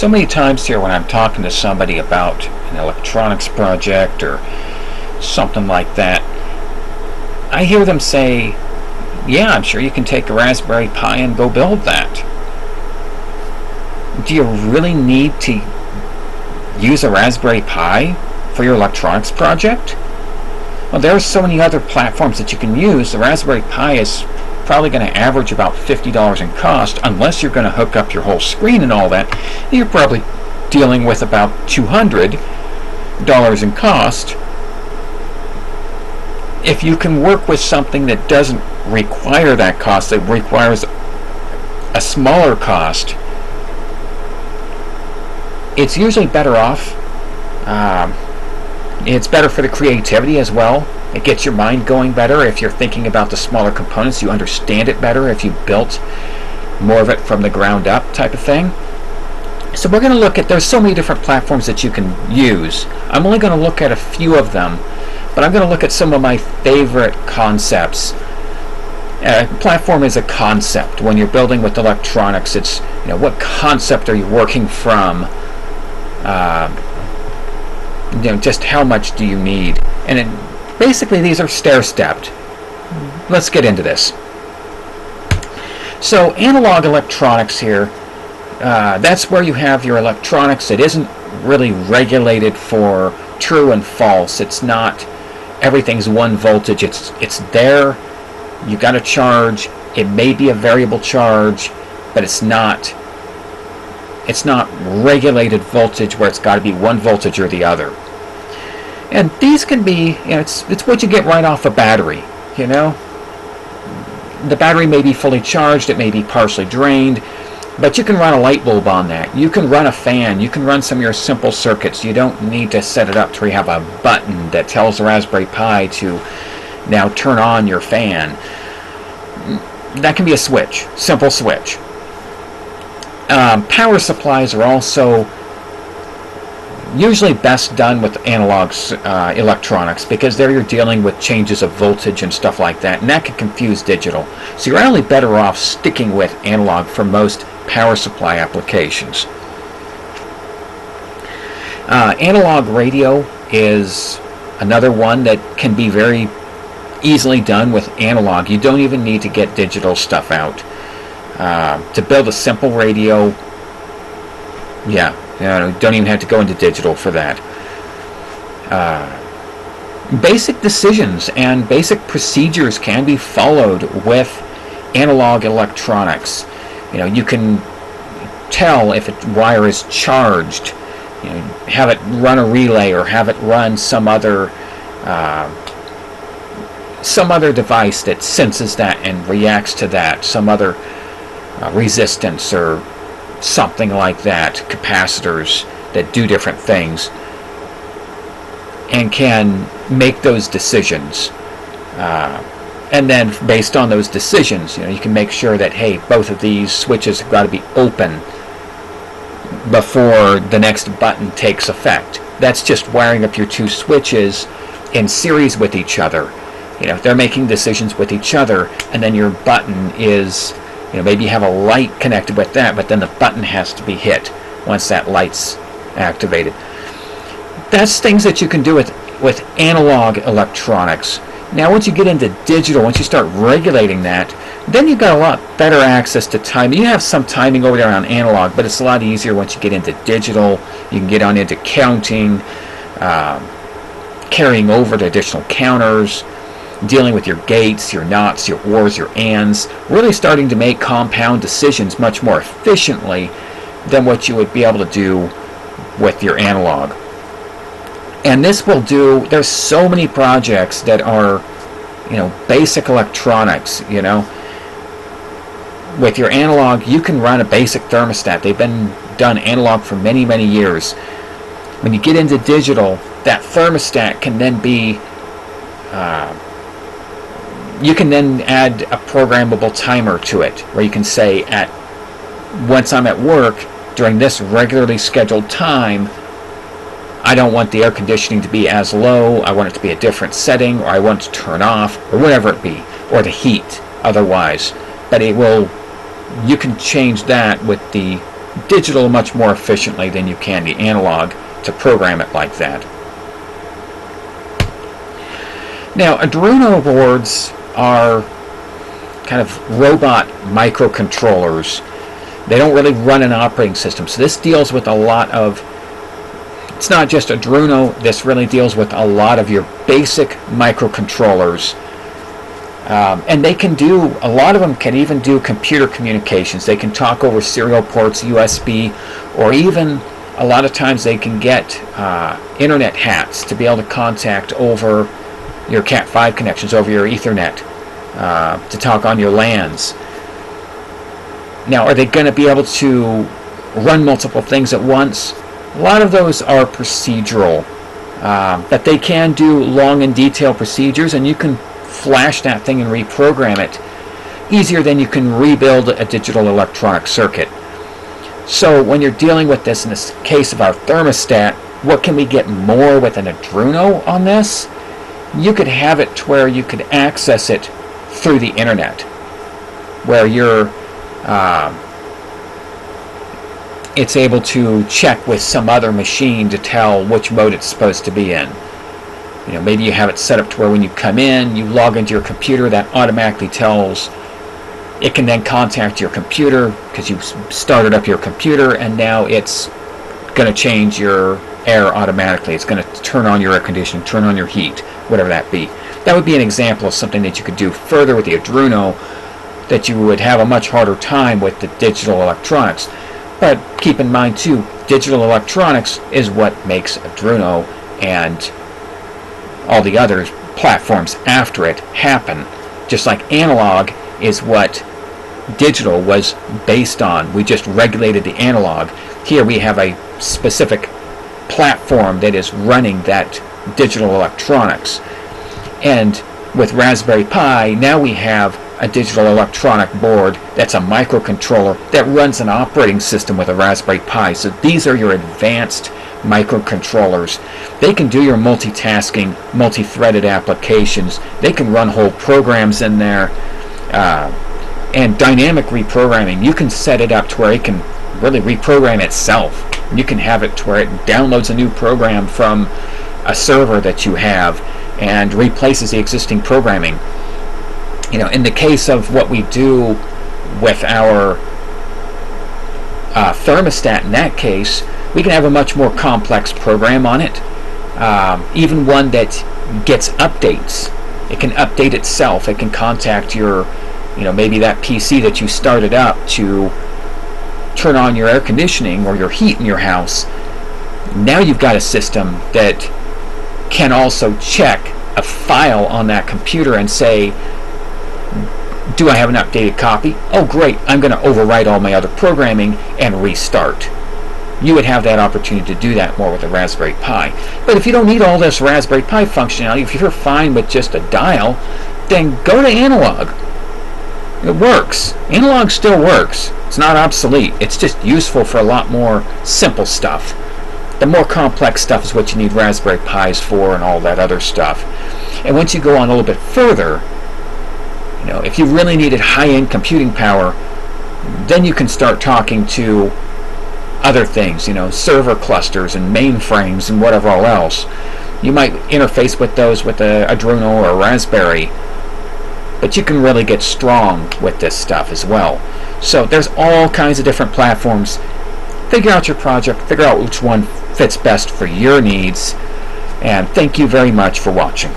So many times here when I'm talking to somebody about an electronics project or something like that, I hear them say, yeah, I'm sure you can take a Raspberry Pi and go build that. Do you really need to use a Raspberry Pi for your electronics project? Well, there are so many other platforms that you can use. The Raspberry Pi is probably going to average about $50 in cost, unless you're going to hook up your whole screen and all that. You're probably dealing with about $200 in cost. If you can work with something that doesn't require that cost, that requires a smaller cost, it's usually better off. It's better for the creativity as well. It gets your mind going better. If you're thinking about the smaller components, you understand it better if you built more of it from the ground up type of thing. So we're going to look at, there's so many different platforms that you can use. I'm only going to look at a few of them, but I'm going to look at some of my favorite concepts. Platform is a concept. When you're building with electronics, it's, what concept are you working from? Just how much do you need? And basically these are stair-stepped. Let's get into this. So analog electronics here, that's where you have your electronics. It isn't really regulated for true and false. It's not, everything's one voltage. It's there. You got to charge. It may be a variable charge, but it's not regulated voltage where it's got to be one voltage or the other. And these can be, it's what you get right off a battery. The battery may be fully charged, it may be partially drained, but you can run a light bulb on that. You can run a fan. You can run some of your simple circuits. You don't need to set it up to where you have a button that tells the Raspberry Pi to now turn on your fan. That can be a switch, simple switch. Power supplies are also usually best done with analog electronics, because there you're dealing with changes of voltage and stuff like that, and that can confuse digital. So you're only better off sticking with analog for most power supply applications. Analog radio is another one that can be very easily done with analog. You don't even need to get digital stuff out. To build a simple radio, don't even have to go into digital for that. Basic decisions and basic procedures can be followed with analog electronics. You can tell if a wire is charged, have it run a relay or have it run some other device that senses that and reacts to that, some other resistance or something like that, capacitors that do different things, and can make those decisions. And then based on those decisions, you can make sure that, hey, both of these switches have got to be open before the next button takes effect. That's just wiring up your two switches in series with each other. They're making decisions with each other, and then your button is, maybe you have a light connected with that, but then the button has to be hit once that light's activated. That's things that you can do with analog electronics. Now once you get into digital, once you start regulating that, then you've got a lot better access to timing. You have some timing over there on analog, but it's a lot easier once you get into digital. You can get on into counting, carrying over to additional counters, dealing with your gates, your nots, your ors, your ands, really starting to make compound decisions much more efficiently than what you would be able to do with your analog. And this will do, there's so many projects that are, basic electronics, With your analog, you can run a basic thermostat. They've been done analog for many, many years. When you get into digital, that thermostat can then be, you can then add a programmable timer to it, where you can say, once I'm at work, during this regularly scheduled time, I don't want the air conditioning to be as low, I want it to be a different setting, or I want it to turn off, or whatever it be, or the heat otherwise. But you can change that with the digital much more efficiently than you can the analog to program it like that. Now, Arduino boards are kind of robot microcontrollers. They don't really run an operating system. So this deals with a lot of, it's not just Arduino, this really deals with a lot of your basic microcontrollers. And they can do, a lot of them can even do computer communications. They can talk over serial ports, USB, or even a lot of times they can get internet hats to be able to contact over your Cat5 connections, over your Ethernet, to talk on your LANs. Now, are they going to be able to run multiple things at once? A lot of those are procedural, but they can do long and detailed procedures, and you can flash that thing and reprogram it easier than you can rebuild a digital electronic circuit. So when you're dealing with this, in this case of our thermostat, what can we get more with an Arduino on this? You could have it to where you could access it through the internet, where you're it's able to check with some other machine to tell which mode it's supposed to be in. You know, maybe you have it set up to where when you come in, you log into your computer, that automatically tells, it can then contact your computer because you've started up your computer, and now it's going to change your air automatically. It's going to turn on your air conditioning, turn on your heat, whatever that be. That would be an example of something that you could do further with the Arduino that you would have a much harder time with the digital electronics. But keep in mind too, digital electronics is what makes Arduino and all the other platforms after it happen. Just like analog is what digital was based on. We just regulated the analog. Here we have a specific platform that is running that digital electronics. And with Raspberry Pi, now we have a digital electronic board that's a microcontroller that runs an operating system with a Raspberry Pi. So these are your advanced microcontrollers. They can do your multitasking, multi-threaded applications. They can run whole programs in there. And dynamic reprogramming, you can set it up to where it can really reprogram itself. You can have it to where it downloads a new program from a server that you have and replaces the existing programming. You know, in the case of what we do with our thermostat, in that case, we can have a much more complex program on it, even one that gets updates. It can update itself. It can contact your, you know, maybe that PC that you started up to turn on your air conditioning or your heat in your house. Now you've got a system that can also check a file on that computer and say, do I have an updated copy? Oh great, I'm going to overwrite all my other programming and restart. You would have that opportunity to do that more with a Raspberry Pi. But if you don't need all this Raspberry Pi functionality, if you're fine with just a dial, then go to analog. It works. Analog still works. It's not obsolete. It's just useful for a lot more simple stuff. The more complex stuff is what you need Raspberry Pis for and all that other stuff. And once you go on a little bit further, you know, if you really needed high-end computing power, then you can start talking to other things, you know, server clusters and mainframes and whatever else. You might interface with those with a Arduino or a Raspberry, but you can really get strong with this stuff as well. So there's all kinds of different platforms. Figure out your project, figure out which one fits best for your needs, and thank you very much for watching.